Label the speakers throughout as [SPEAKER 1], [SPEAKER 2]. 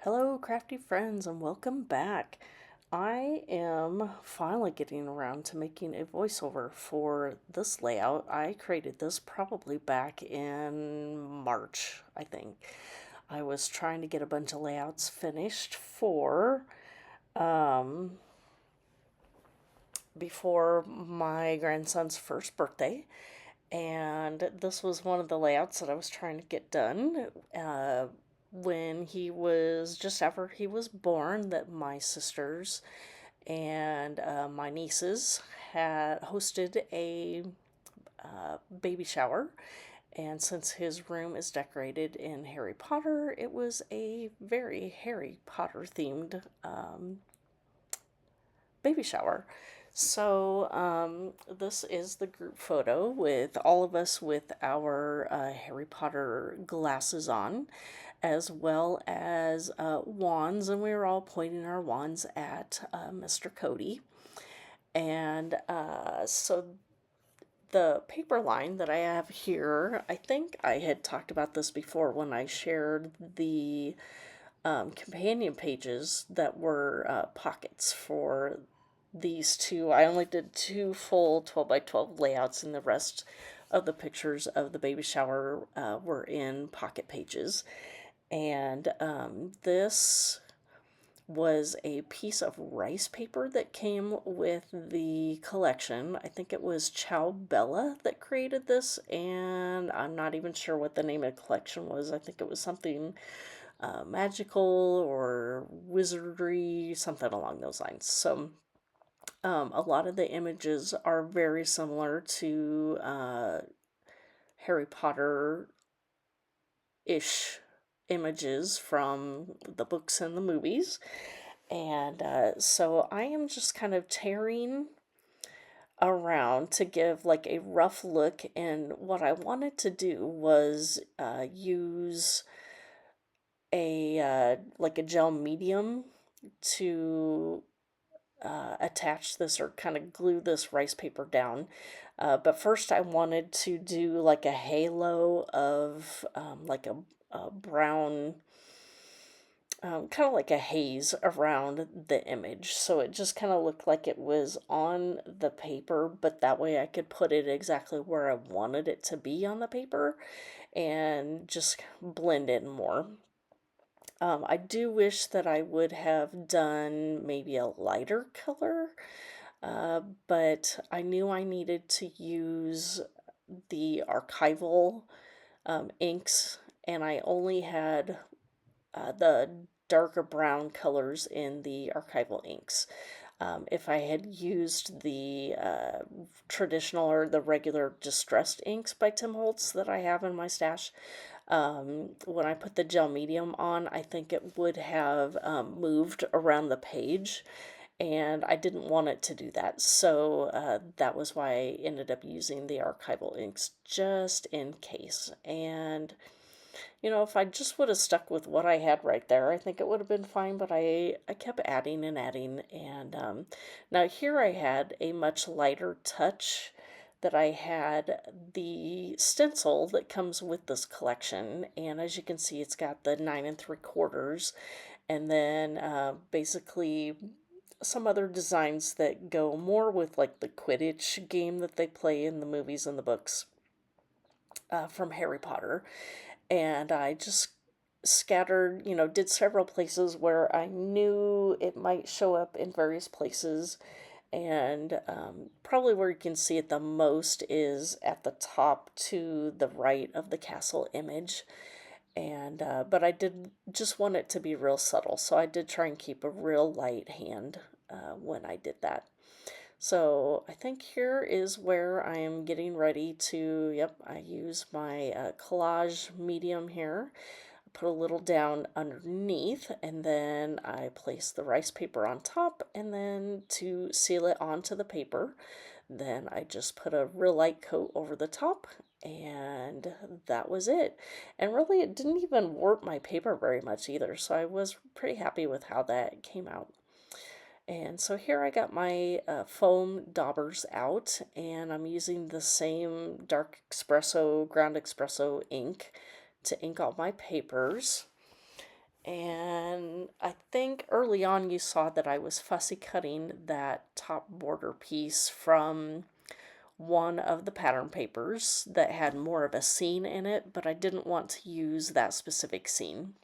[SPEAKER 1] Hello, crafty friends, and welcome back. I am finally getting around to making a voiceover for this layout. I created this probably back in March, I think. I was trying to get a bunch of layouts finished for before my grandson's first birthday, and this was one of the layouts that I was trying to get done. When he was just after he was born, that my sisters and my nieces had hosted a baby shower. And since his room is decorated in Harry Potter, it was a very Harry Potter themed baby shower. So, this is the group photo with all of us with our Harry Potter glasses on, as well as wands, and we were all pointing our wands at Mr. Cody. And so the paper line that I have here, I think I had talked about this before when I shared the companion pages that were pockets for these two. I only did two full 12 by 12 layouts, and the rest of the pictures of the baby shower were in pocket pages. And this was a piece of rice paper that came with the collection. I think it was Ciao Bella that created this, and I'm not even sure what the name of the collection was. I think it was something magical or wizardry, something along those lines. So, a lot of the images are very similar to Harry Potter ish images from the books and the movies. And so I am just kind of tearing around to give like a rough look. And what I wanted to do was use a like a gel medium to attach this or kind of glue this rice paper down. But first, I wanted to do like a halo of like a brown, kind of like a haze around the image. So it just kind of looked like it was on the paper, but that way I could put it exactly where I wanted it to be on the paper and just blend in more. I do wish that I would have done maybe a lighter color, but I knew I needed to use the archival inks, and I only had the darker brown colors in the archival inks. If I had used the traditional or the regular distressed inks by Tim Holtz that I have in my stash, when I put the gel medium on, I think it would have moved around the page, and I didn't want it to do that. So that was why I ended up using the archival inks just in case. And if I just would have stuck with what I had right there, I think it would have been fine, but I kept adding and adding. And now here I had a much lighter touch that I had the stencil that comes with this collection. And as you can see, it's got the 9 3/4, and then basically some other designs that go more with like the Quidditch game that they play in the movies and the books from Harry Potter. And I just scattered, did several places where I knew it might show up in various places. And probably where you can see it the most is at the top to the right of the castle image. And but I did just want it to be real subtle, so I did try and keep a real light hand when I did that. So I think here is where I am getting ready to, yep, I use my collage medium here. I put a little down underneath, and then I place the rice paper on top, and then to seal it onto the paper, then I just put a real light coat over the top, and that was it. And really, it didn't even warp my paper very much either, so I was pretty happy with how that came out. And so here I got my foam daubers out, and I'm using the same dark espresso, ground espresso ink to ink all my papers. And early on you saw that I was fussy cutting that top border piece from one of the pattern papers that had more of a scene in it, but I didn't want to use that specific scene.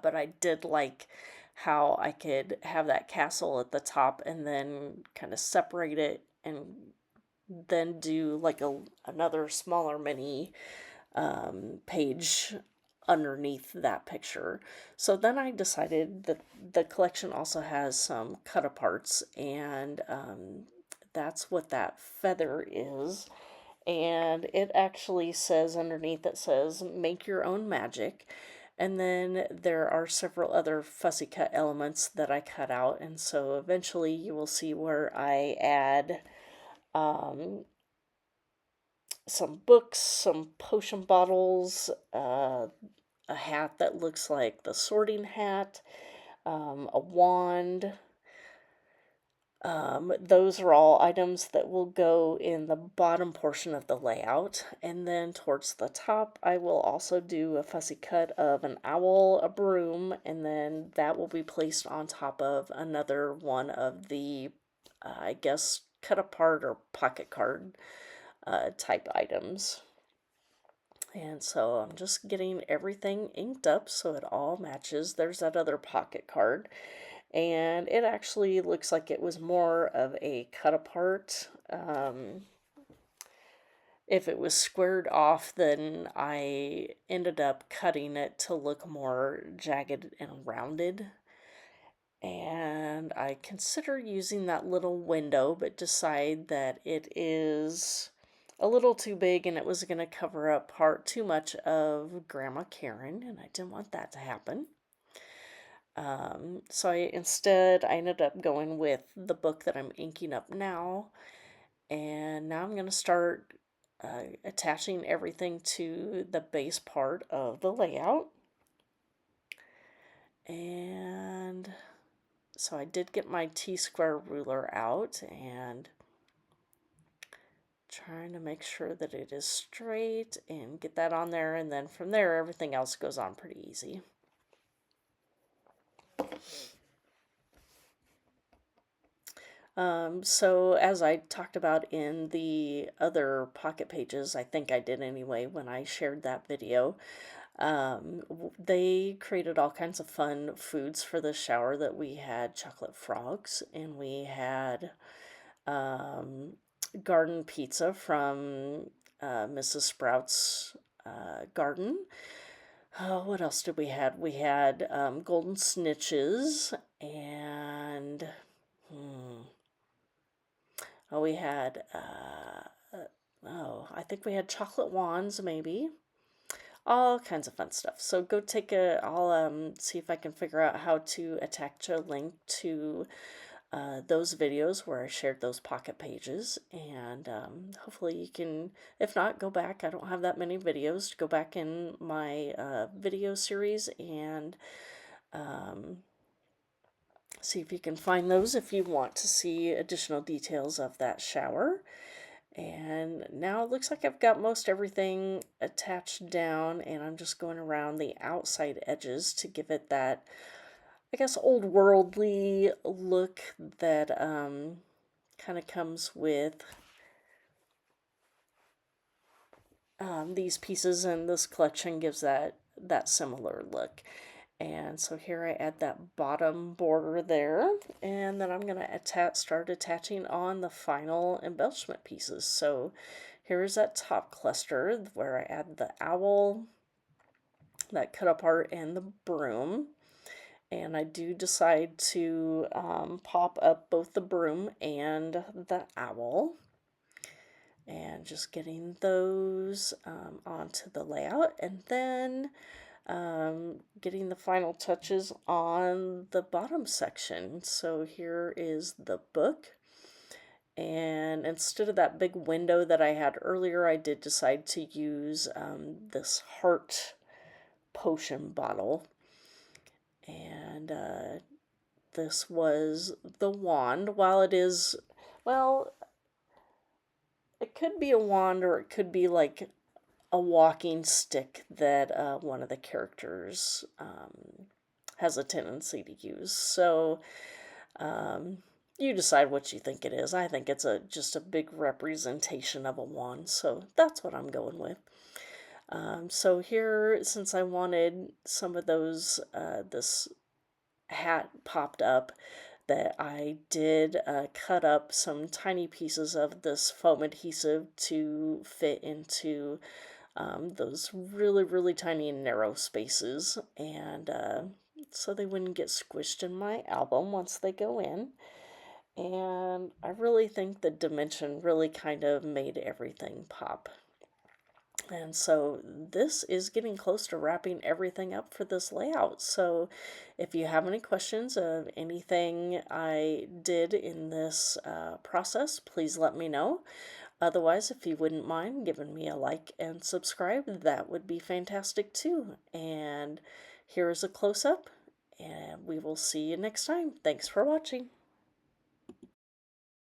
[SPEAKER 1] But I did like how I could have that castle at the top and then kind of separate it and then do like another smaller mini page underneath that picture. So then I decided that the collection also has some cut aparts, and that's what that feather is. And it actually says underneath, it says make your own magic. And then there are several other fussy cut elements that I cut out, and so eventually you will see where I add some books, some potion bottles, a hat that looks like the sorting hat, a wand. Those are all items that will go in the bottom portion of the layout. And then towards the top, I will also do a fussy cut of an owl, a broom, and then that will be placed on top of another one of the, I guess, cut apart or pocket card type items. And so I'm just getting everything inked up so it all matches. There's that other pocket card. And it actually looks like it was more of a cut apart. If it was squared off, then I ended up cutting it to look more jagged and rounded. And I consider using that little window, but decide that it is a little too big and it was going to cover up too much of Grandma Karen, and I didn't want that to happen. So instead I ended up going with the book that I'm inking up now, and now I'm going to start attaching everything to the base part of the layout. And so I did get my T-square ruler out and trying to make sure that it is straight and get that on there, and then from there everything else goes on pretty easy. So as I talked about in the other pocket pages, I think I did anyway when I shared that video, they created all kinds of fun foods for the shower. That we had chocolate frogs, and we had garden pizza from Mrs. Sprout's garden. What else did we had? We had golden snitches, and we had I think we had chocolate wands, maybe. All kinds of fun stuff. So go take I'll see if I can figure out how to attach a link to those videos where I shared those pocket pages, and hopefully you can, if not, go back. I don't have that many videos. Go back in my video series and see if you can find those if you want to see additional details of that shower. And now it looks like I've got most everything attached down, and I'm just going around the outside edges to give it that, I guess, old worldly look that kind of comes with these pieces, and this collection gives that similar look. And so here I add that bottom border there, and then I'm going to start attaching on the final embellishment pieces. So here is that top cluster where I add the owl, that cut apart, and the broom. And I do decide to pop up both the broom and the owl. And just getting those onto the layout, and then getting the final touches on the bottom section. So here is the book, and instead of that big window that I had earlier, I did decide to use this heart potion bottle, and this was the wand. While it is, well, it could be a wand or it could be like a walking stick that one of the characters has a tendency to use. So um, you decide what you think it is. I think it's just a big representation of a wand, so that's what I'm going with. So here, since I wanted some of those, this hat popped up, that I did cut up some tiny pieces of this foam adhesive to fit into those really, really tiny and narrow spaces, and so they wouldn't get squished in my album once they go in. And I really think the dimension really kind of made everything pop. And so this is getting close to wrapping everything up for this layout. So if you have any questions of anything I did in this process, please let me know. Otherwise, if you wouldn't mind giving me a like and subscribe, that would be fantastic too. And here is a close-up, and we will see you next time. Thanks for watching.